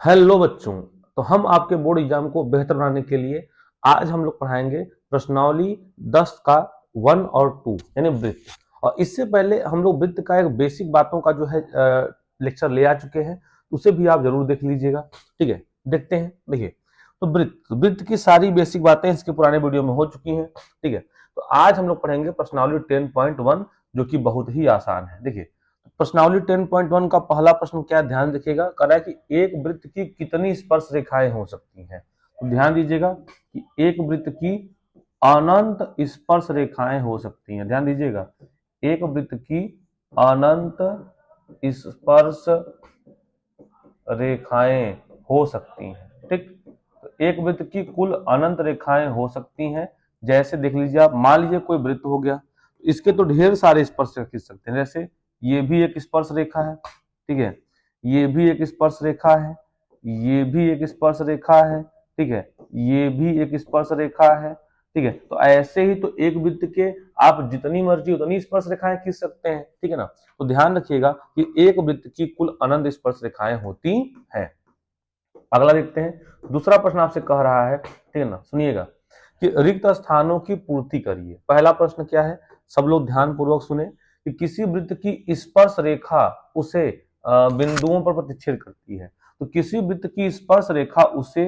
Hello बच्चों। तो हम आपके बोर्ड एग्जाम को बेहतर बनाने के लिए आज हम लोग पढ़ाएंगे प्रश्नावली 10 का 1 और 2 यानी वृत्त। और इससे पहले हम लोग वृत्त का एक बेसिक बातों का जो है लेक्चर ले आ चुके हैं, उसे भी आप जरूर देख लीजिएगा। ठीक है, देखते हैं। देखिए, तो वृत्त वृत्त की सारी बेसिक बातें इसके पुराने वीडियो में हो चुकी हैं। ठीक है, तो आज हम लोग पढ़ेंगे प्रश्नावली 10.1 जो कि बहुत ही आसान है। देखिए, प्रश्नावली 10.1 का पहला प्रश्न क्या ध्यान रखिएगा, कह रहा है कि एक वृत्त की कितनी स्पर्श रेखाएं हो सकती हैं। तो ध्यान दीजिएगा कि एक वृत्त की अनंत स्पर्श रेखाएं हो सकती हैं। ध्यान दीजिएगा, एक वृत्त की अनंत स्पर्श रेखाएं हो सकती हैं। ठीक, तो एक वृत्त की कुल अनंत रेखाएं हो सकती हैं। जैसे देख लीजिए, आप मान लीजिए कोई वृत्त हो गया, तो इसके तो ढेर सारे स्पर्श खींच सकते हैं। जैसे ये भी एक स्पर्श रेखा है, ठीक है, ये भी एक स्पर्श रेखा है, ये भी एक स्पर्श रेखा है, ठीक है, ये भी एक स्पर्श रेखा है। ठीक है, तो ऐसे ही तो एक वृत्त के आप जितनी मर्जी उतनी स्पर्श रेखाएं खींच सकते हैं। ठीक है ना, तो ध्यान रखिएगा कि एक वृत्त की कुल अनंत स्पर्श रेखाएं होती हैं। अगला देखते हैं, दूसरा प्रश्न आपसे कह रहा है, ठीक है ना, सुनिएगा कि रिक्त स्थानों की पूर्ति करिए। पहला प्रश्न क्या है, सब लोग ध्यान पूर्वक सुने कि किसी वृत्त की स्पर्श रेखा उसे बिंदुओं पर प्रतिच्छेद करती है। तो किसी वृत्त की स्पर्श रेखा उसे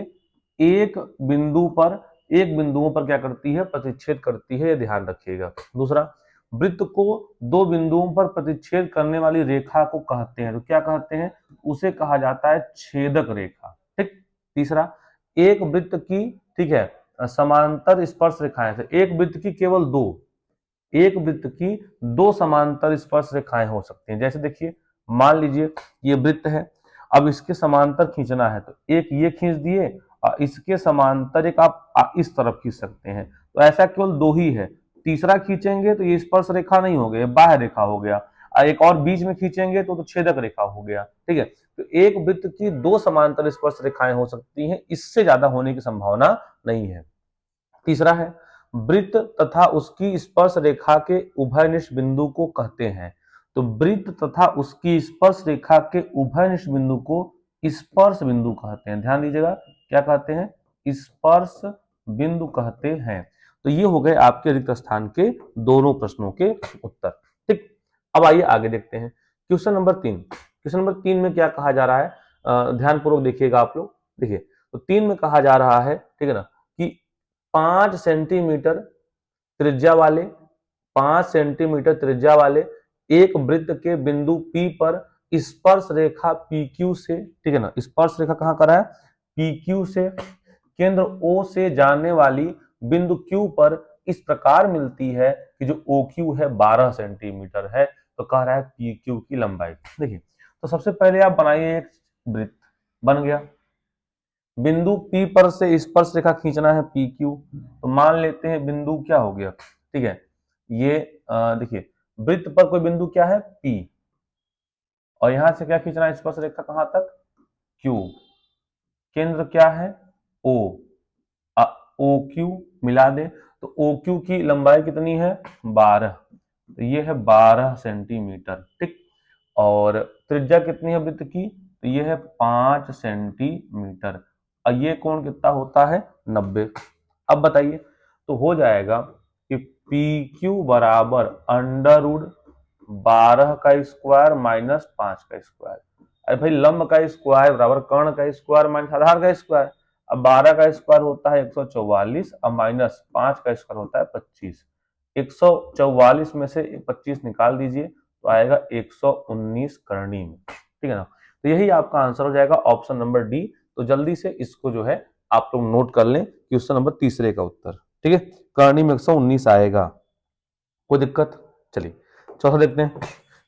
एक बिंदु पर बिंदुओं पर क्या करती है, प्रतिच्छेद करती है, ये ध्यान रखिएगा। दूसरा, वृत्त को दो बिंदुओं पर प्रतिच्छेद करने वाली रेखा को कहते हैं, तो क्या कहते हैं, उसे कहा जाता है छेदक रेखा। ठीक, तीसरा, एक वृत्त की, ठीक है, समांतर स्पर्श रेखाएं, एक वृत्त की केवल दो, एक वृत्त की दो समांतर स्पर्श रेखाएं हो सकती हैं। जैसे देखिए, मान लीजिए ये वृत्त है, अब इसके समांतर खींचना है तो एक ये खींच दिए और इसके समांतर एक आप इस तरफ खींच सकते हैं। तो ऐसा केवल दो ही है, तीसरा खींचेंगे तो ये स्पर्श रेखा नहीं हो गया, बाह्य रेखा हो गया, और एक और बीच में खींचेंगे तो छेदक रेखा हो गया। ठीक है, तो एक वृत्त की दो समांतर स्पर्श रेखाएं हो सकती हैं, इससे ज्यादा होने की संभावना नहीं है। तीसरा है, वृत्त तथा उसकी स्पर्श रेखा के उभयनिष्ठ बिंदु को कहते हैं। तो वृत्त तथा उसकी स्पर्श रेखा के उभयनिष्ठ बिंदु को स्पर्श बिंदु कहते हैं। ध्यान दीजिएगा, क्या कहते हैं, स्पर्श बिंदु कहते हैं। तो ये हो गए आपके रिक्त स्थान के दोनों प्रश्नों के उत्तर। ठीक, अब आइए आगे देखते हैं। Question number 3। क्वेश्चन नंबर 3 में क्या कहा जा रहा है, ध्यान पूर्वक देखिएगा आप लोग। देखिए, तो 3 में कहा जा रहा है, ठीक है ना, कि 5 सेंटीमीटर त्रिज्या वाले 5 सेंटीमीटर त्रिज्या वाले एक वृत्त के बिंदु P पर स्पर्श रेखा PQ से, ठीक है ना, स्पर्श रेखा कहां कर रहा है, PQ से केंद्र O से जाने वाली बिंदु Q पर इस प्रकार मिलती है कि जो OQ है 12 सेंटीमीटर है। तो कह रहा है PQ की लंबाई। देखिए, तो सबसे पहले आप बनाइए एक वृत्त, बन गया, बिंदु P पर से स्पर्श रेखा खींचना है PQ। तो मान लेते हैं बिंदु क्या हो गया, ठीक है, ये देखिए, वृत्त पर कोई बिंदु क्या है P, और यहां से क्या खींचना है स्पर्श रेखा कहां तक, Q, केंद्र क्या है O, OQ मिला दे, तो OQ की लंबाई कितनी है 12, तो ये है 12 सेंटीमीटर। ठीक, और त्रिज्या कितनी है वृत्त की, तो ये है 5 सेंटीमीटर, और ये कोण कितना होता है 90। अब बताइए, तो हो जाएगा कि PQ बराबर अंडर रूट 12 का स्क्वायर माइनस 5 का स्क्वायर। अरे भाई, लंब का स्क्वायर बराबर कर्ण का स्क्वायर माइनस आधार का स्क्वायर। अब 12 का स्क्वायर होता है 144, अब माइनस 5 का स्क्वायर होता है 25। 144 में से 25 निकाल दीजिए तो आएगा 119 करणी में। ठीक है ना, तो यही आपका आंसर हो जाएगा, ऑप्शन नंबर डी। तो जल्दी से इसको जो है आप लोग नोट कर लें, क्वेश्चन नंबर तीसरे का उत्तर, ठीक है, करणी में 119 आएगा। कोई दिक्कत, चलिए चौथा देखते हैं।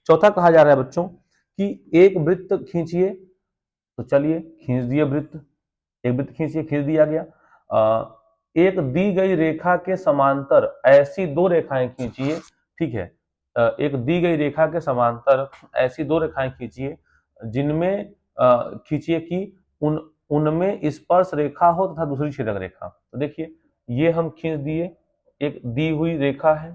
चौथा कहा जा रहा है बच्चों कि एक वृत्त खींचिए। तो चलिए खींच दिए वृत्त, एक वृत्त खींचिए, खींच दिया गया। एक दी गई रेखा के समांतर ऐसी दो रेखाएं खींचिए। ठीक है, एक दी गई रेखा के समांतर ऐसी दो रेखाएं खींचिए जिनमें खींचिए कि उनमें स्पर्श रेखा हो तथा दूसरी छेदक रेखा। तो देखिए, ये हम खींच दिए, एक दी हुई रेखा है।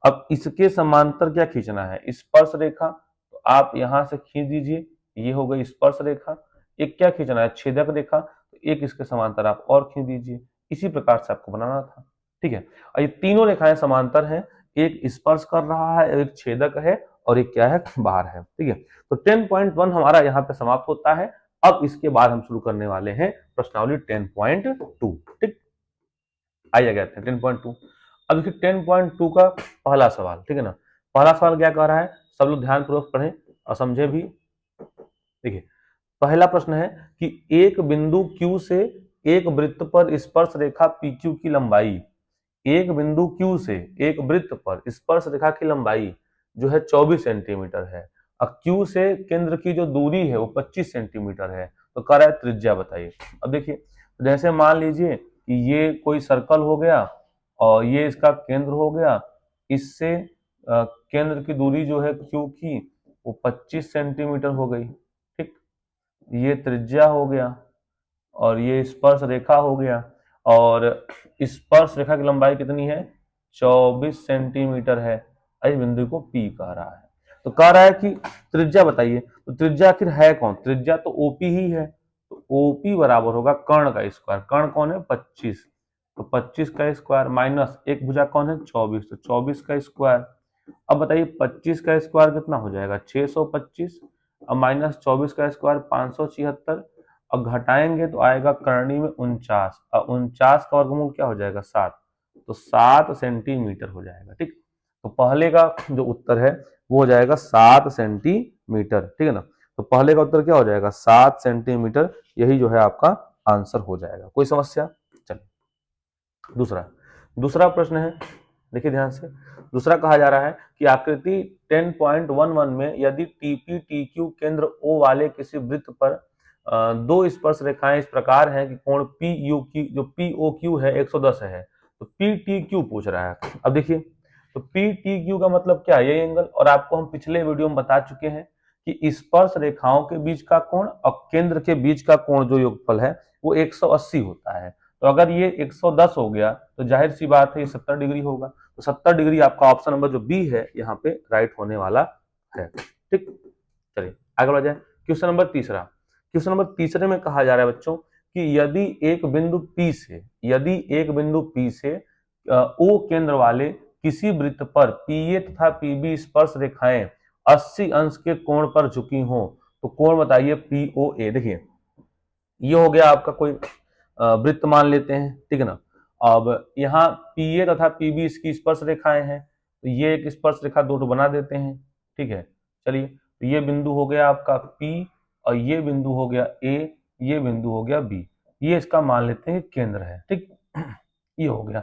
अब इसके समांतर क्या खींचना है, स्पर्श रेखा। तो आप यहां से खींच दीजिए, ये हो गई स्पर्श रेखा। एक क्या खींचना है, छेदक रेखा, तो एक इसके समांतर आप और खींच दीजिए। इसी प्रकार से आपको बनाना था, ठीक है। और ये तीनों रेखाएं समांतर हैं, एक स्पर्श कर रहा है, एक छेदक है और एक क्या है, बाहर है, ठीक है। तो 10.1 हमारा यहाँ पे समाप्त होता है। अब इसके बाद हम शुरू करने वाले हैं प्रश्नावली 10.2, ठीक। आइए गए थे 10.2। अब देखिए 10.2 का पहला सवाल, ठीक है ना। पहला सवाल क्या कह रहा है, सब लोग ध्यानपूर्वक पढ़ें और समझे भी। देखिए पहला प्रश्न है कि एक बिंदु Q से एक वृत्त पर स्पर्श रेखा PQ की लंबाई, एक बिंदु Q से एक वृत्त पर स्पर्श रेखा की लंबाई जो है 24 सेंटीमीटर है और Q से केंद्र की जो दूरी है वो 25 सेंटीमीटर है। तो कह रहा है त्रिज्या बताइए। अब देखिए जैसे मान लीजिए कि ये कोई सर्कल हो गया और ये इसका केंद्र हो गया, इससे केंद्र की दूरी जो है Q की वो 25 सेंटीमीटर हो गई, ठीक। ये त्रिज्या हो गया और ये स्पर्श रेखा हो गया और स्पर्श रेखा की लंबाई कितनी है, 24 सेंटीमीटर है। इस बिंदु को P कह रहा है। तो कह रहा है कि त्रिज्या बताइए। तो त्रिज्या आखिर है कौन, त्रिज्या तो OP ही है। तो OP बराबर होगा कर्ण का स्क्वायर। कर्ण कौन है, 25। तो 25 का स्क्वायर माइनस एक भुजा कौन है, 24। तो 24 का स्क्वायर। अब बताइए 25 का स्क्वायर कितना हो जाएगा, 625 और माइनस 24 का स्क्वायर 576 और घटाएंगे तो आएगा करणी में 49 और 49 का वर्गमूल क्या हो जाएगा, 7। तो 7 सेंटीमीटर हो जाएगा, ठीक। तो पहले का जो उत्तर है वो हो जाएगा 7 सेंटीमीटर, ठीक है ना। तो पहले का उत्तर क्या हो जाएगा, 7 सेंटीमीटर। यही जो है आपका आंसर हो जाएगा। कोई समस्या, चलिए दूसरा। दूसरा प्रश्न है, देखिए ध्यान से। दूसरा कहा जा रहा है कि आकृति 10.11 में यदि टीपी टीक्यू केंद्र O वाले किसी वृत्त पर दो स्पर्श रेखाएं इस प्रकार हैं कि कोण PU की जो POQ है 110 है, तो PTQ पूछ रहा है। अब देखिए तो PTQ का मतलब क्या है, ये एंगल। और आपको हम पिछले वीडियो में बता चुके हैं कि स्पर्श रेखाओं के बीच का कोण और केंद्र के बीच का कोण जो योगफल है वो 180 होता है। तो अगर ये 110 हो गया तो जाहिर सी बात है ये 70 डिग्री होगा। तो 70 डिग्री आपका ऑप्शन नंबर जो बी है यहाँ पे राइट होने वाला है, ठीक। चलिए आगे बढ़ जाए। क्वेश्चन नंबर तीसरा। क्वेश्चन नंबर तीसरे में कहा जा रहा है बच्चों कि यदि एक बिंदु P से O केंद्र वाले किसी वृत्त पर PA तथा PB स्पर्श रेखाएं 80 अंश के कोण पर झुकी हो तो कोण बताइए POA। देखिए ये हो गया आपका कोई वृत्त मान लेते हैं, ठीक है ना। अब यहाँ PA तथा PB इसकी स्पर्श रेखाएं हैं, तो ये एक स्पर्श रेखा दो बना देते हैं, ठीक है। चलिए तो ये बिंदु हो गया आपका P और ये बिंदु हो गया A, ये बिंदु हो गया B। ये इसका मान लेते हैं केंद्र है, ठीक। ये हो गया।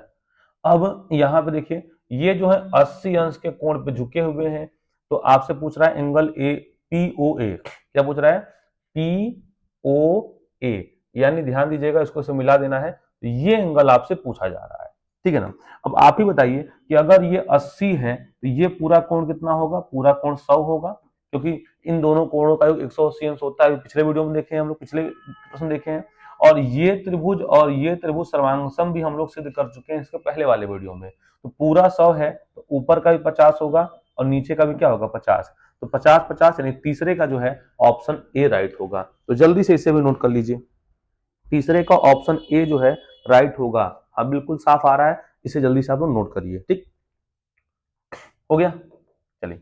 अब यहाँ पे देखिए ये जो है 80 अंश के कोण पे झुके हुए हैं, तो आपसे पूछ रहा है एंगल ए POA। क्या पूछ रहा है, POA, यानी ध्यान दीजिएगा इसको से मिला देना है। तो ये एंगल आपसे पूछा जा रहा है, ठीक है ना। अब आप ही बताइए कि अगर ये 80 है तो ये पूरा कोण कितना होगा, पूरा कोण 100 होगा, क्योंकि इन दोनों कोणों का योग 180 अंश होता है। पिछले वीडियो में देखे हैं हम लोग, पिछले प्रश्न देखे हैं। और ये त्रिभुज और ये त्रिभुज सर्वांगसम भी हम लोग सिद्ध कर चुके हैं इसके पहले वाले वीडियो में। तो पूरा 100 है तो ऊपर का भी 50 होगा और नीचे का भी क्या होगा, 50। तो 50-50 यानी तीसरे का जो है ऑप्शन ए राइट होगा। तो जल्दी से इसे भी नोट कर लीजिए, तीसरे का ऑप्शन ए जो है राइट होगा। अब बिल्कुल साफ आ रहा है, इसे जल्दी से आप लोग नोट करिए, ठीक हो गया। चलिए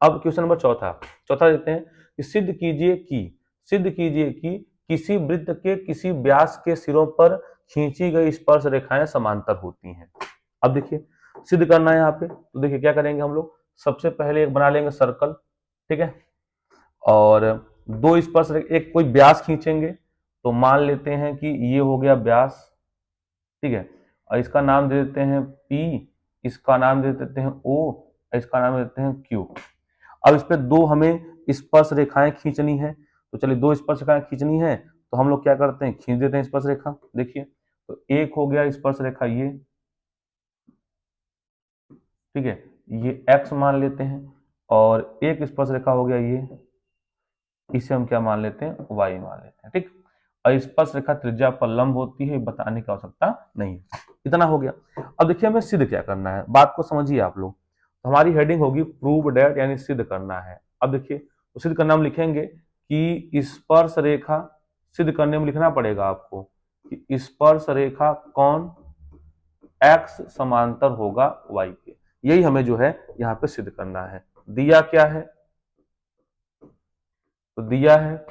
अब क्वेश्चन नंबर चौथा। चौथा देते हैं कि सिद्ध कीजिए कि किसी वृत्त के किसी व्यास के सिरों पर खींची गई स्पर्श रेखाएं समांतर होती हैं। अब देखिए सिद्ध करना है यहाँ पे, तो देखिए क्या करेंगे हम लोग, सबसे पहले एक बना लेंगे सर्कल, ठीक है। और दो स्पर्श एक कोई व्यास खींचेंगे, तो मान लेते हैं कि ये हो गया व्यास, ठीक है। और इसका नाम दे देते हैं P, इसका नाम दे देते हैं O, इसका नाम दे देते हैं Q। अब इस पे दो हमें स्पर्श रेखाएं खींचनी है, तो चलिए दो स्पर्श रेखाएं खींचनी है तो हम लोग क्या करते हैं, खींच देते हैं स्पर्श रेखा। देखिए तो एक हो गया स्पर्श रेखा ये, ठीक है, ये X मान लेते हैं। और एक स्पर्श रेखा हो गया ये, इसे हम क्या मान लेते हैं, Y मान लेते हैं, ठीक। और स्पर्श रेखा त्रिज्या पर लंब होती है, बताने की आवश्यकता नहीं है। इतना हो गया। अब देखिए हमें सिद्ध क्या करना है, बात को समझिए आप लोग। तो हमारी हेडिंग होगी प्रूव डैट, यानी सिद्ध करना है। अब देखिए तो सिद्ध करना हम लिखेंगे कि स्पर्श रेखा सिद्ध करने में लिखना पड़ेगा आपको कि स्पर्श रेखा कौन x समांतर होगा y के। यही हमें जो है यहाँ पे सिद्ध करना है। दिया क्या है, तो दिया है,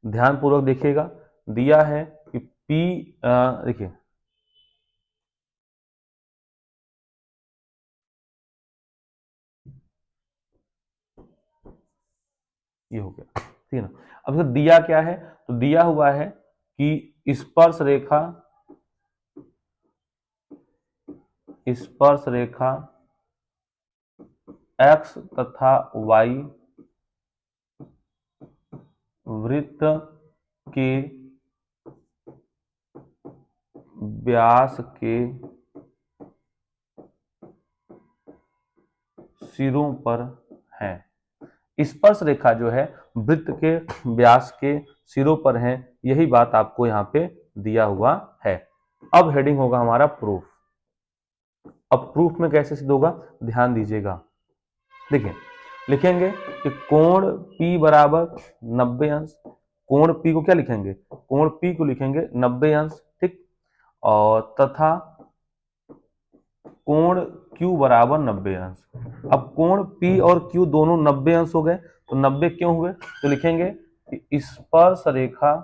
ध्यान पूर्वक देखिएगा, दिया है कि P, देखिए ये हो गया, ठीक है ना। अब इसका दिया क्या है, तो दिया हुआ है कि स्पर्श रेखा x तथा y वृत्त के व्यास के सिरों पर है। स्पर्श रेखा जो है वृत्त के व्यास के सिरों पर है, यही बात आपको यहाँ पे दिया हुआ है। अब हेडिंग होगा हमारा प्रूफ। अब प्रूफ में कैसे सिद्ध होगा, ध्यान दीजिएगा। देखिए लिखेंगे कि कोण P बराबर 90 अंश, कोण P को क्या लिखेंगे, कोण P को लिखेंगे 90 अंश, ठीक, और तथा कोण Q बराबर 90 अंश। अब कोण P और Q दोनों 90 अंश हो गए, तो 90 क्यों हुए, तो लिखेंगे कि स्पर्श रेखा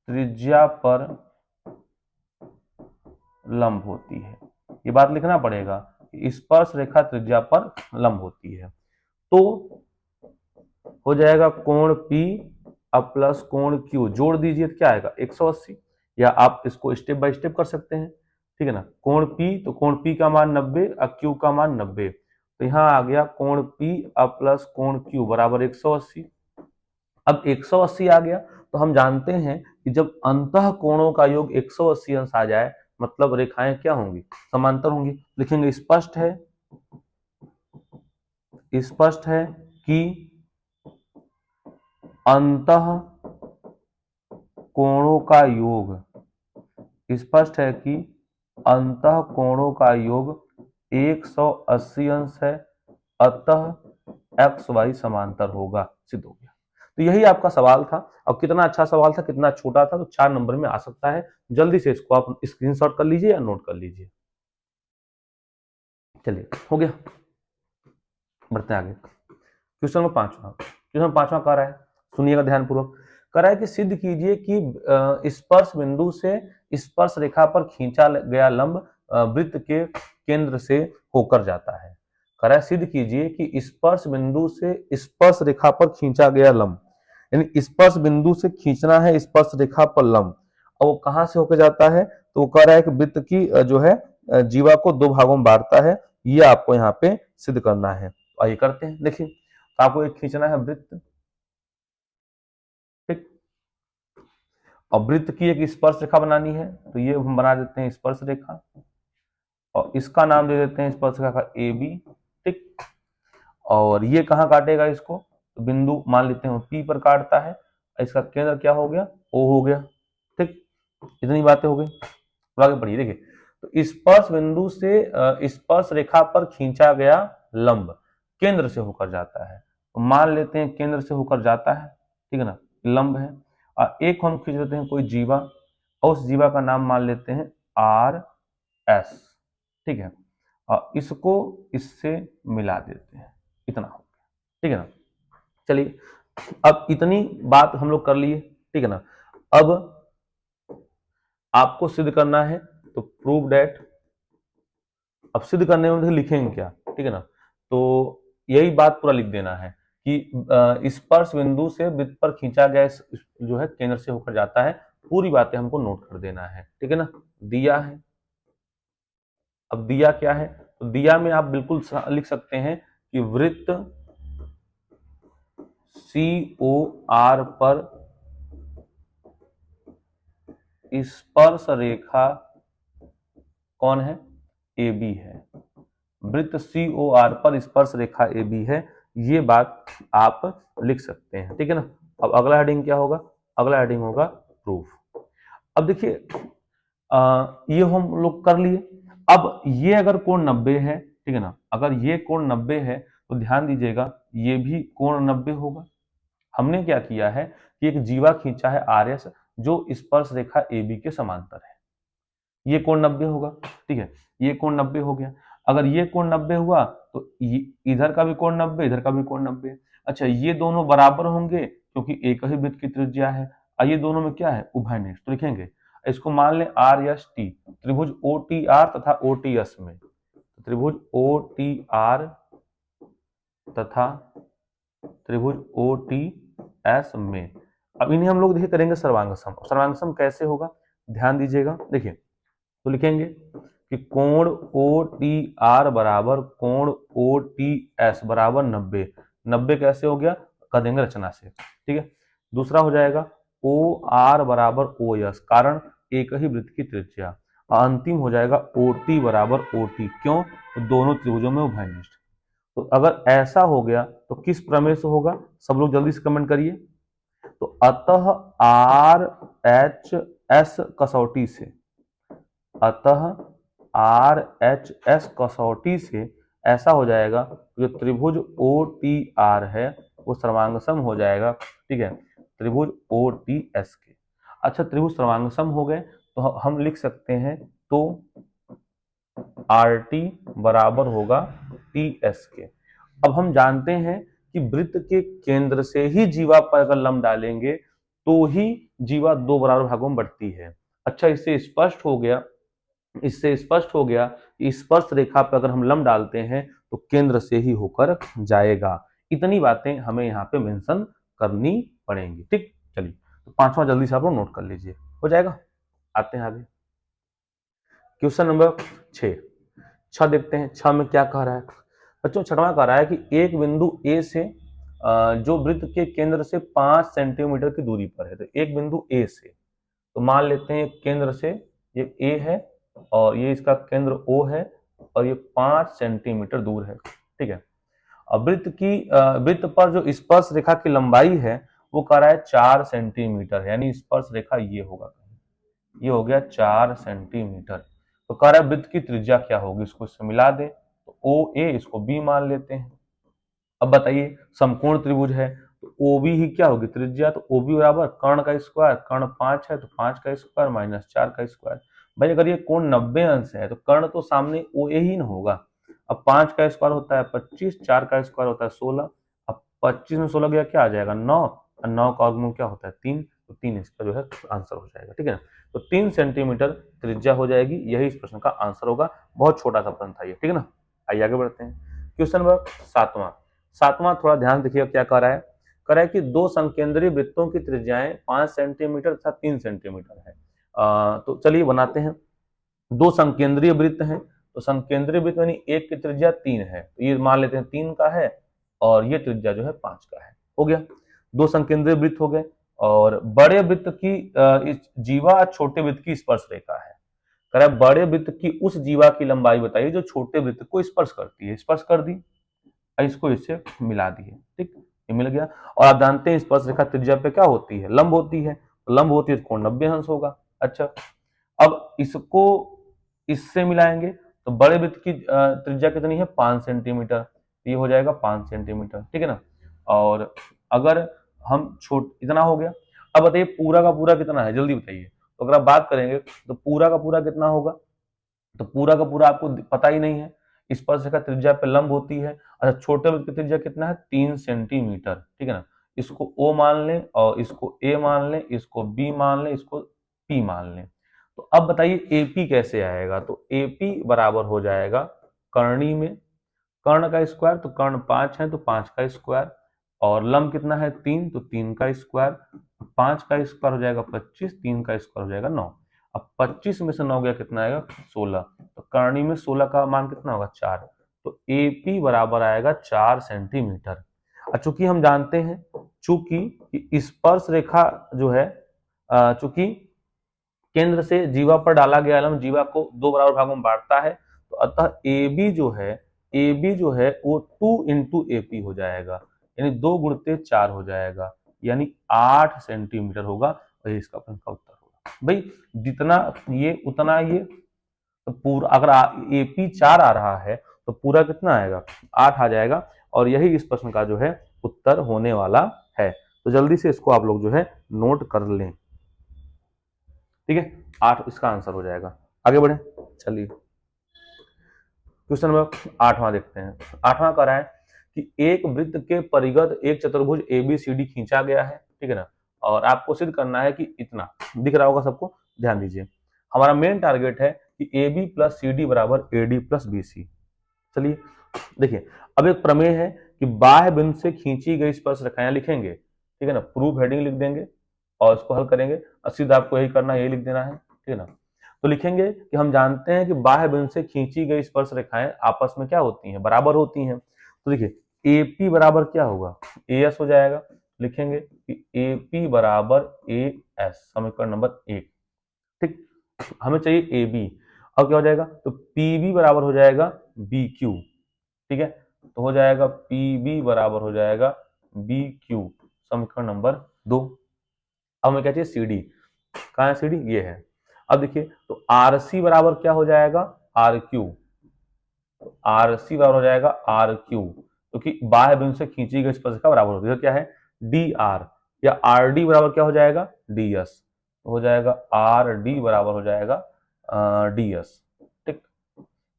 त्रिज्या पर लंब होती है। ये बात लिखना पड़ेगा, स्पर्श रेखा त्रिज्या पर लंब होती है। तो हो जाएगा कोण P अब प्लस कोण Q, जोड़ दीजिए तो क्या आएगा 180, या आप इसको स्टेप बाय स्टेप कर सकते हैं, ठीक है ना। कोण P, तो कोण P का मान 90 और Q का मान 90, तो यहाँ आ गया कोण P अब प्लस कोण Q बराबर 180। अब 180 आ गया तो हम जानते हैं कि जब अंतः कोणों का योग 180 अंश आ जाए, मतलब रेखाएं क्या होंगी, समांतर होंगी। लिखेंगे स्पष्ट है कि अंतः कोणों का योग, स्पष्ट है कि अंतः कोणों का योग 180 अंश है, अतः एक्स वाई समांतर होगा। सिद्ध हो गया। तो यही आपका सवाल था। अब कितना अच्छा सवाल था, कितना छोटा था, तो 4 नंबर में आ सकता है। जल्दी से इसको आप स्क्रीनशॉट कर लीजिए या नोट कर लीजिए। चलिए हो गया, बढ़ते आगे। क्वेश्चन नंबर 5वां, क्वेश्चन 5वां कह रहा है, सुनिएगा ध्यान पूर्वक, कह रहा है कि सिद्ध कीजिए कि स्पर्श बिंदु से स्पर्श रेखा पर खींचा गया लंब वृत्त के केंद्र से होकर जाता है। कह रहा है सिद्ध कीजिए कि स्पर्श बिंदु से स्पर्श रेखा पर खींचा गया लंब, यानी स्पर्श बिंदु से खींचना है स्पर्श रेखा पर लंब, और वो कहां से होकर जाता है, तो वो कह रहा है कि वृत्त की जो है जीवा को 2 भागों में बांटता है। ये आपको यहाँ पे सिद्ध करना है। तो आइए करते हैं। देखिए तो आपको एक खींचना है वृत्त, ठीक, और वृत्त की एक स्पर्श रेखा बनानी है, तो ये हम बना देते हैं स्पर्श रेखा, और इसका नाम दे देते हैं स्पर्श रेखा का ए बी, ठीक। और ये कहाँ काटेगा इसको, तो बिंदु मान लेते हैं पी पर काटता है, इसका केंद्र क्या हो गया, ओ हो गया, ठीक। इतनी बातें हो गई। तो आगे बढ़िए, देखिए तो स्पर्श बिंदु से स्पर्श रेखा पर खींचा गया लंब केंद्र से होकर जाता है, तो मान लेते हैं केंद्र से होकर जाता है, ठीक है ना, लंब है। और एक हम खींच लेते हैं कोई जीवा, और उस जीवा का नाम मान लेते हैं आर एस, ठीक है, और इसको इससे मिला देते हैं, इतना हो गया, ठीक है ना। चलिए अब इतनी बात हम लोग कर लिए, ठीक है ना। अब आपको सिद्ध करना है, तो प्रूव डेट। अब सिद्ध करने में लिखेंगे क्या, ठीक है ना, तो यही बात पूरा लिख देना है कि स्पर्श बिंदु से वृत्त पर खींचा गया जो है केंद्र से होकर जाता है, पूरी बातें हमको नोट कर देना है, ठीक है ना। दिया है, अब दिया क्या है, तो दिया में आप बिल्कुल लिख सकते हैं कि वृत्त COR पर स्पर्श रेखा कौन है, AB है। वृत्त COR पर स्पर्श रेखा AB है, ये बात आप लिख सकते हैं, ठीक है ना। अब अगला हेडिंग क्या होगा, अगला हेडिंग होगा प्रूफ। अब देखिए ये हम लोग कर लिए। अब ये अगर कोण 90 है, ठीक है ना। अगर ये कोण 90 है तो ध्यान दीजिएगा ये भी कोण 90 होगा। हमने क्या किया है कि एक जीवा खींचा है आर एस जो स्पर्श रेखा ए बी के समांतर है, ये कोण 90 होगा। ठीक है, ये कोण 90 हो गया। अगर ये कोण 90 हुआ तो इधर का भी कोण 90, इधर का भी कोण 90। अच्छा, ये दोनों बराबर होंगे क्योंकि एक ही वृत्त की त्रिज्या है। ये दोनों में क्या है, उभयनिष्ठ। तो लिखेंगे इसको, मान लें आर एस टी, त्रिभुज ओ टी आर तथा ओ टी एस में, त्रिभुज ओ टी आर तथा त्रिभुज ओ टी एस में। अब इन्हें हम लोग देखिए करेंगे सर्वांग सम। सर्वांग सम कैसे होगा, ध्यान दीजिएगा। देखिए तो लिखेंगे कि कोण ओ टी आर बराबर कोण ओ टी एस बराबर 90। 90 कैसे हो गया, कर देंगे रचना से। ठीक है, दूसरा हो जाएगा ओ आर बराबर ओ एस, कारण एक ही वृत्त की त्रिज्या। अंतिम हो जाएगा ओ टी बराबर ओ टी, क्यों, तो दोनों त्रिभुजों में उभयनिष्ठ। तो अगर ऐसा हो गया तो किस प्रमेय से होगा, सब लोग जल्दी से कमेंट करिए। तो अतः आर एच एस कसौटी से, अतः आर एच एस कसौटी से ऐसा हो जाएगा जो त्रिभुज ओ टी आर है वो सर्वांगसम हो जाएगा। ठीक है, त्रिभुज ओ टी एस के। अच्छा, त्रिभुज सर्वांगसम हो गए तो हम लिख सकते हैं तो आर टी बराबर होगा टी एस के। अब हम जानते हैं कि वृत्त के केंद्र से ही जीवा पर अगर लंब डालेंगे तो ही जीवा दो बराबर भागों में बढ़ती है। अच्छा, इससे स्पष्ट हो गया, इससे स्पष्ट हो गया कि स्पर्श रेखा पर अगर हम लंब डालते हैं तो केंद्र से ही होकर जाएगा। इतनी बातें हमें यहाँ पे मेंशन करनी पड़ेंगी। ठीक, चलिए तो पांचवा जल्दी से आप लोग नोट कर लीजिए, हो जाएगा। आते हैं आगे, क्वेश्चन नंबर 6 देखते हैं। 6 में क्या कह रहा है बच्चों, छठवां कह रहा है कि एक बिंदु ए से जो वृत्त के केंद्र से 5 सेंटीमीटर की दूरी पर है। तो एक बिंदु ए से, तो मान लेते हैं केंद्र से ये ए है और ये इसका केंद्र ओ है और ये 5 सेंटीमीटर दूर है। ठीक है, अब वृत्त पर जो स्पर्श रेखा की लंबाई है वो कह रहा है 4 सेंटीमीटर, यानी स्पर्श रेखा ये होगा, ये हो गया 4 सेंटीमीटर। तो कह रहा है वृत्त की त्रिज्या क्या होगी, इसको इससे मिला दे तो ओ ए, इसको बी मान लेते हैं। अब बताइए, समकोण त्रिभुज है तो ओ बी ही क्या होगी त्रिज्या, तो ओ बी बराबर कर्ण का स्क्वायर, कर्ण 5 है तो 5 का स्क्वायर माइनस 4 का स्क्वायर। भाई अगर ये कोण 90 अंश है तो कर्ण तो सामने ओ ए ही ना होगा। अब 5 का स्क्वायर होता है 25, 4 का स्क्वायर होता है 16। अब 25 में 16 गया क्या आ जाएगा 9, और 9 का वर्गमूल क्या होता है 3, तो 3 इसका जो है आंसर हो जाएगा। ठीक है ना, तो 3 सेंटीमीटर त्रिज्या हो जाएगी, यही इस प्रश्न का आंसर होगा। बहुत छोटा सा प्रश्न था ये। ठीक है ना, आइए आगे बढ़ते हैं। क्वेश्चन नंबर 7वां थोड़ा ध्यान देखिएगा क्या कह रहा है। कह रहा है कि दो संकेंद्रीय वृत्तों की त्रिज्याएं 5 सेंटीमीटर तथा 3 सेंटीमीटर है। तो चलिए बनाते हैं। दो संकेंद्रीय वृत्त हैं, तो संकेंद्रीय वृत्त यानी एक की त्रिज्या 3 है, तो ये मान लेते हैं 3 का है और ये त्रिज्या जो है 5 का है। हो गया, दो संकेंद्रीय वृत्त हो गए। और बड़े वृत्त की इस जीवा छोटे वृत्त की स्पर्श रेखा है। कह रहा है बड़े वृत्त की उस जीवा की लंबाई बताइए जो छोटे वृत्त को स्पर्श करती है। स्पर्श कर दी, इसको इससे मिला दिए। ठीक, ये मिल गया। और आप जानते हैं स्पर्श रेखा त्रिज्या पे क्या होती है, लंब होती है। तो लंब होती है तो कोण 90 अंश होगा। अच्छा, अब इसको इससे मिलाएंगे तो बड़े वृत्त की त्रिज्या कितनी है 5 सेंटीमीटर, ये हो जाएगा 5 सेंटीमीटर। ठीक है ना, और अगर हम छोट इतना हो गया। अब बताइए पूरा का पूरा कितना है, जल्दी बताइए। तो अगर आप बात करेंगे तो पूरा का पूरा कितना होगा, तो पूरा का पूरा आपको पता ही नहीं है। स्पर्श रेखा त्रिज्या पे लंब होती है। अच्छा, छोटे वृत्त की त्रिज्या कितना है 3 सेंटीमीटर। ठीक है ना, इसको ओ मान लें और इसको ए मान लें, इसको बी मान लें, इसको पी मान लें। तो अब बताइए एपी कैसे आएगा, तो एपी बराबर हो जाएगा कर्णी में कर्ण का स्क्वायर, तो कर्ण 5 है तो 5 का स्क्वायर, और लंब कितना है 3, तो 3 का स्क्वायर, 5 का स्क्वायर हो जाएगा 25, 3 का स्क्वायर हो जाएगा 9। अब 25 में से 9 गया कितना आएगा 16, तो कर्णी में 16 का मान कितना होगा 4, तो एपी बराबर आएगा 4 सेंटीमीटर। चूंकि हम जानते हैं चूंकि स्पर्श रेखा जो है चूंकि केंद्र से जीवा पर डाला गया लंब जीवा को दो बराबर भागों में बांटता है, तो अतः ए बी जो है वो 2 इंटू एपी हो जाएगा, यानी 2 गुणित 4 हो जाएगा, यानी 8 सेंटीमीटर होगा। और इसका प्रश्न का उत्तर होगा। भाई जितना ये उतना ये, तो पूरा अगर एपी 4 आ रहा है तो तो पूरा कितना आएगा, 8 आ जाएगा, और यही इस प्रश्न का जो है उत्तर होने वाला है। तो जल्दी से इसको आप लोग जो है नोट कर लें, ठीक है। 8 इसका आंसर हो जाएगा। आगे बढ़े, चलिए क्वेश्चन नंबर 8वां देखते हैं। 8वां कह रहा है कि एक वृत्त के परिगत एक चतुर्भुज ABCD खींचा गया है, ठीक है ना, और आपको सिद्ध करना है कि इतना, दिख रहा होगा सबको, ध्यान दीजिए। हमारा मेन टारगेट है कि AB प्लस CD बराबर AD प्लस BC। चलिए देखिए, अब एक प्रमेय है कि बाह्य बिंदु से खींची गई स्पर्श रेखाएं लिखेंगे, ठीक है ना, प्रूफ हेडिंग लिख देंगे और इसको हल करेंगे, और सीधा आपको यही करना है, यही लिख देना है, ठीक है ना। तो लिखेंगे कि हम जानते हैं कि बाह्य बिंदु से खींची गई स्पर्श रेखाएं आपस में क्या होती हैं, बराबर होती हैं। तो देखिए AP बराबर क्या होगा, AS हो जाएगा। लिखेंगे कि AP बराबर AS, समीकरण नंबर 1, ठीक। हमें चाहिए AB, अब क्या हो जाएगा, तो PB बराबर हो जाएगा BQ, ठीक है। तो हो जाएगा PB बराबर हो जाएगा BQ, समीकरण नंबर 2। अब हमें क्या चाहिए, CD, कहाँ है CD, ये है। अब देखिए तो RC बराबर क्या हो जाएगा, RQ, तो RC बराबर हो जाएगा RQ, क्योंकि बाह्य बिंदु से खींची गई स्पर्श का बराबर होती है, तो क्या है DR, या RD बराबर क्या हो जाएगा DS, तो हो जाएगा RD बराबर हो जाएगा DS, ठीक,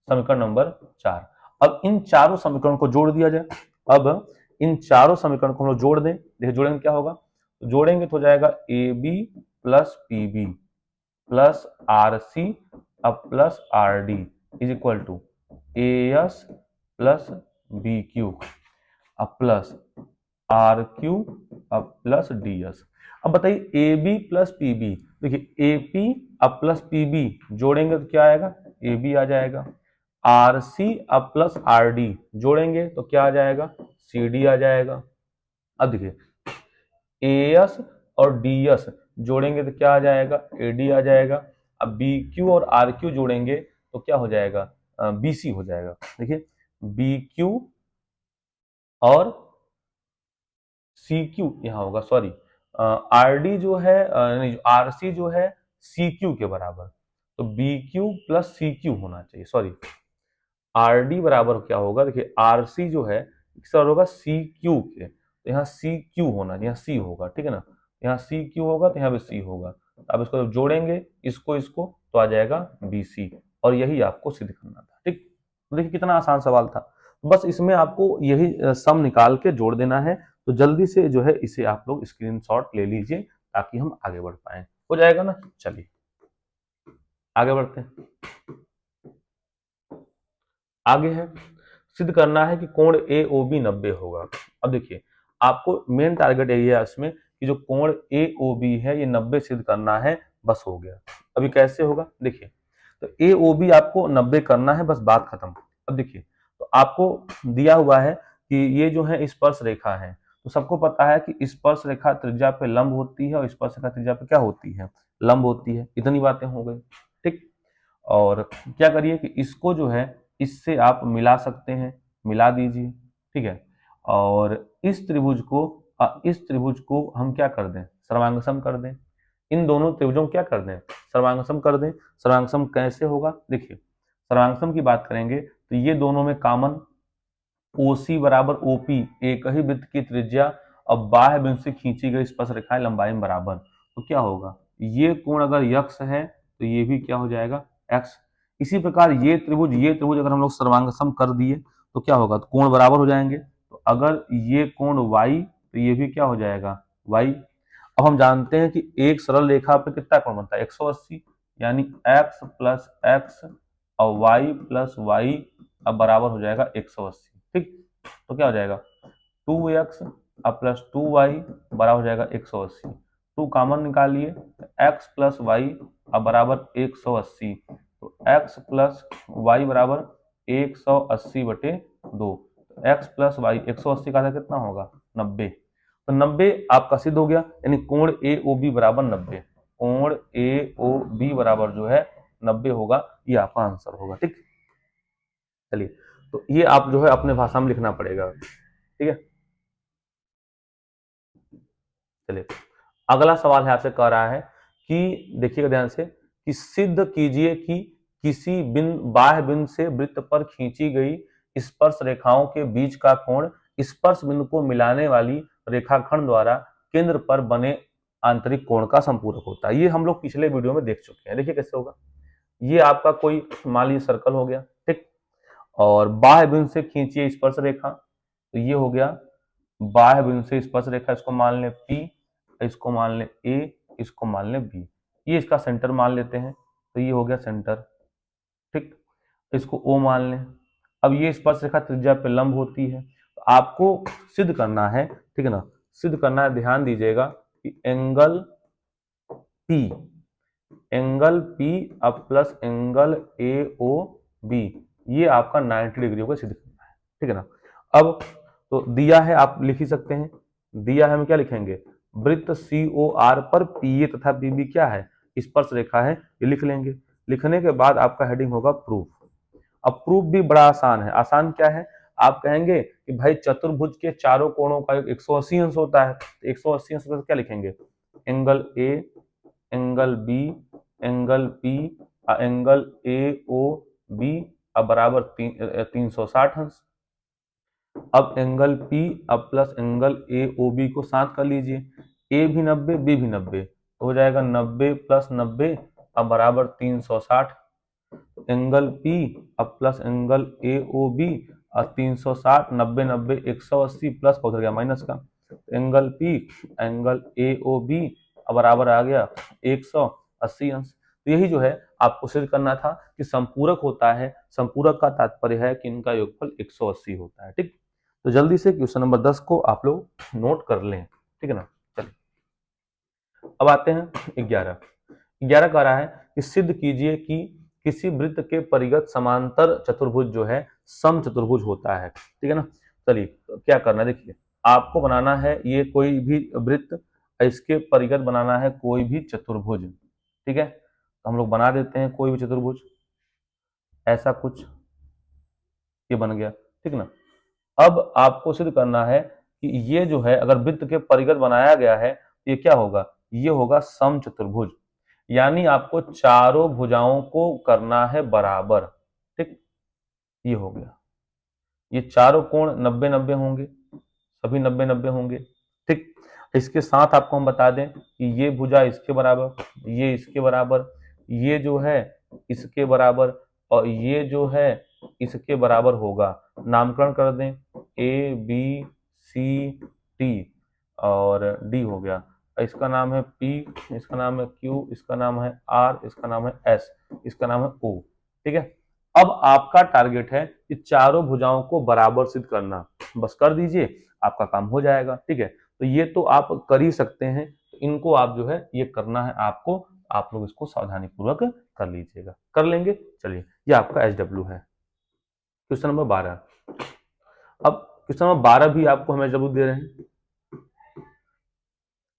समीकरण नंबर 4। अब इन चारों समीकरण को जोड़ दिया जाए। अब इन चारों समीकरण को हम लोग जोड़ दें, देखिए जोड़ेंगे क्या होगा, तो जोड़ेंगे तो हो जाएगा AB plus PB plus RC अब plus RD is equal to AS plus BQ अब प्लस RQ अब प्लस DS। अब बताइए AB प्लस PB, देखिए AP अब प्लस PB जोड़ेंगे तो क्या आएगा, AB आ जाएगा। RC अब प्लस RD जोड़ेंगे तो क्या आ जाएगा, CD आ जाएगा। अब देखिए AS और DS जोड़ेंगे तो क्या आ जाएगा, AD आ जाएगा। अब BQ और RQ जोड़ेंगे तो क्या हो जाएगा, BC हो जाएगा। देखिए BQ और CQ यहाँ होगा, सॉरी, RD जो है नहीं, RC जो है CQ के बराबर, तो BQ प्लस CQ होना चाहिए, सॉरी, RD बराबर क्या होगा, देखिए RC जो है सर होगा CQ के, तो यहाँ CQ होना, यहाँ C होगा, ठीक है ना, यहाँ CQ होगा तो यहाँ पे C होगा। अब इसको जब जोड़ेंगे इसको इसको तो आ जाएगा BC, और यही आपको सिद्ध करना था, ठीक। तो देखिए कितना आसान सवाल था, बस इसमें आपको यही सम निकाल के जोड़ देना है। तो जल्दी से जो है इसे आप लोग स्क्रीनशॉट ले लीजिए ताकि हम आगे बढ़ पाए, हो जाएगा ना। चलिए आगे बढ़ते हैं। आगे है, सिद्ध करना है कि कोण AOB 90 होगा। अब देखिए आपको मेन टारगेट यही है इसमें कि जो कोण AOB है ये 90 सिद्ध करना है, बस हो गया। अभी कैसे होगा, देखिए तो AOB आपको 90 करना है, बस बात खत्म। अब देखिए तो आपको दिया हुआ है कि ये जो है स्पर्श रेखा है, तो सबको पता है कि स्पर्श रेखा त्रिज्या पे लंब होती है और स्पर्श रेखा त्रिज्या पे क्या होती है, लंब होती है। इतनी बातें हो गई, ठीक। और क्या करिए कि इसको जो है इससे आप मिला सकते हैं, मिला दीजिए, ठीक है। और इस त्रिभुज को हम क्या कर दें, सर्वांगसम कर दें। इन दोनों त्रिभुजों को क्या कर दें, सर्वांगसम कर दें। सर्वांगसम कैसे होगा, देखिए सर्वांगसम की बात करेंगे तो ये दोनों में कॉमन OC बराबर OP, एक ही वृत्त की त्रिज्या और बाह्य बिंदु से खींची गई स्पर्श रेखाएं लंबाई में बराबर, तो क्या होगा, ये कोण अगर यक्स है तो ये भी क्या हो जाएगा, एक्स। इसी प्रकार ये त्रिभुज अगर हम लोग सर्वांगसम कर दिए तो क्या होगा, तो कोण बराबर हो जाएंगे। तो अगर ये कोण y तो ये भी क्या हो जाएगा, y। अब हम जानते हैं कि एक सरल रेखा पे कितना कोण बनता है, 180, यानी x प्लस एक्स और y प्लस वाई अब बराबर हो जाएगा 180, ठीक। तो क्या हो जाएगा 2x अब प्लस 2y बराबर हो जाएगा 180, 2 कॉमन निकालिए, x प्लस वाई अब बराबर 180, तो x प्लस वाई बराबर 180/2, x प्लस वाई 180 का कितना होगा 90, तो 90 आपका सिद्ध हो गया, यानी कोण AOB बराबर 90, कोण AOB बराबर जो है 90 होगा, ये आपका आंसर होगा, ठीक। चलिए तो ये आप जो है अपने भाषा में लिखना पड़ेगा, ठीक है। चलिए अगला सवाल है, आपसे कह रहा है कि देखिएगा ध्यान से कि सिद्ध कीजिए कि किसी बिंदु बाह्य बिंदु से वृत्त पर खींची गई स्पर्श रेखाओं के बीच का कोण स्पर्श बिंदु को मिलाने वाली रेखाखंड द्वारा केंद्र पर बने आंतरिक कोण का संपूरक होता है। ये हम लोग पिछले वीडियो में देख चुके हैं। देखिए कैसे होगा। ये आपका कोई मान लीजिए सर्कल हो गया, ठीक, और बाह्य बिंदु से खींचिए स्पर्श रेखा, तो ये हो गया बाह्य बिंदु से स्पर्श रेखा, इसको मान लें P, इसको मान लें A, इसको मान लें B, ये इसका सेंटर मान लेते हैं, तो ये हो गया सेंटर, ठीक, इसको O मान लें। अब ये स्पर्श रेखा त्रिज्या पे लंब होती है, तो आपको सिद्ध करना है, ठीक है ना, सिद्ध करना है, ध्यान दीजिएगा कि एंगल P अब प्लस एंगल AOB, ये आपका 90 डिग्री को सिद्ध करना है, ठीक है ना। अब तो दिया है, आप लिख ही सकते हैं, दिया है, हम क्या लिखेंगे, वृत्त COR पर PA तथा PB क्या है, स्पर्श रेखा है, ये लिख लेंगे। लिखने के बाद आपका हेडिंग होगा प्रूफ। अब प्रूफ भी बड़ा आसान है। आसान क्या है, आप कहेंगे कि भाई चतुर्भुज के चारों कोणों का 180 अंश होता है, तो 180 अंश तो क्या लिखेंगे, angle A, angle B, angle P, angle AOB अब बराबर 360 अंश। अब एंगल P अब प्लस एंगल AOB को साथ कर लीजिए, A भी 90, B भी 90, तो हो जाएगा 90 प्लस 90 अब बराबर 360। एंगल P अब प्लस एंगल AOB और 360, 90 90 180 प्लस का उधर गया माइनस का, एंगल P एंगल AOB अब बराबर आ गया 180 अंश। तो यही जो है आपको सिद्ध करना था कि संपूरक होता है। संपूरक का तात्पर्य है कि इनका योगफल 180 होता है, ठीक। तो जल्दी से क्वेश्चन नंबर 10 को आप लोग नोट कर लें, ठीक है ना। चलिए अब आते हैं 11 कह रहा है कि सिद्ध कीजिए कि किसी वृत्त के परिगत समांतर चतुर्भुज जो है समचतुर्भुज होता है, ठीक है ना। चलिए तो क्या करना है, देखिए आपको बनाना है ये कोई भी वृत्त, इसके परिगत बनाना है कोई भी चतुर्भुज, ठीक है। तो हम लोग बना देते हैं कोई भी चतुर्भुज, ऐसा कुछ ये बन गया, ठीक ना। अब आपको सिद्ध करना है कि ये जो है अगर वृत्त के परिगत बनाया गया है, ये क्या होगा, ये होगा समचतुर्भुज, यानी आपको चारों भुजाओं को करना है बराबर, ठीक। ये हो गया, ये चारों कोण 90 90 होंगे, सभी 90 90 होंगे, ठीक। इसके साथ आपको हम बता दें कि ये भुजा इसके बराबर, ये इसके बराबर, ये जो है इसके बराबर, और ये जो है इसके बराबर होगा। नामकरण कर दें A B C T और D हो गया। इसका नाम है P, इसका नाम है Q, इसका नाम है R, इसका नाम है S, इसका नाम है O, ठीक है। अब आपका टारगेट है कि चारों भुजाओं को बराबर सिद्ध करना, बस कर दीजिए, आपका काम हो जाएगा, ठीक है। तो ये तो आप कर ही सकते हैं, तो इनको आप जो है ये करना है आपको, आप लोग इसको सावधानी पूर्वक कर लीजिएगा, कर लेंगे। चलिए ये आपका SW है। Question number 12। अब क्वेश्चन नंबर 12 भी आपको हम SW दे रहे हैं,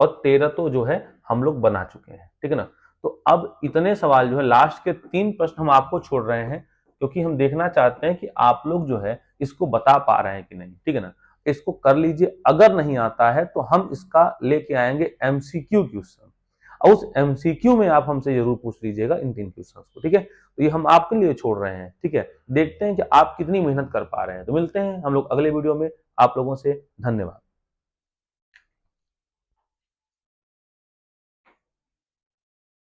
और 13 तो जो है हम लोग बना चुके हैं, ठीक है ना। तो अब इतने सवाल जो है, लास्ट के 3 प्रश्न हम आपको छोड़ रहे हैं, क्योंकि हम देखना चाहते हैं कि आप लोग जो है इसको बता पा रहे हैं कि नहीं, ठीक है ना। इसको कर लीजिए, अगर नहीं आता है तो हम इसका लेके आएंगे MCQ क्वेश्चन, और उस MCQ में आप हमसे जरूर पूछ लीजिएगा इन 3 क्वेश्चंस को, ठीक है। तो ये हम आपके लिए छोड़ रहे हैं, ठीक है। देखते हैं कि आप कितनी मेहनत कर पा रहे हैं। तो मिलते हैं हम लोग अगले वीडियो में, आप लोगों से धन्यवाद।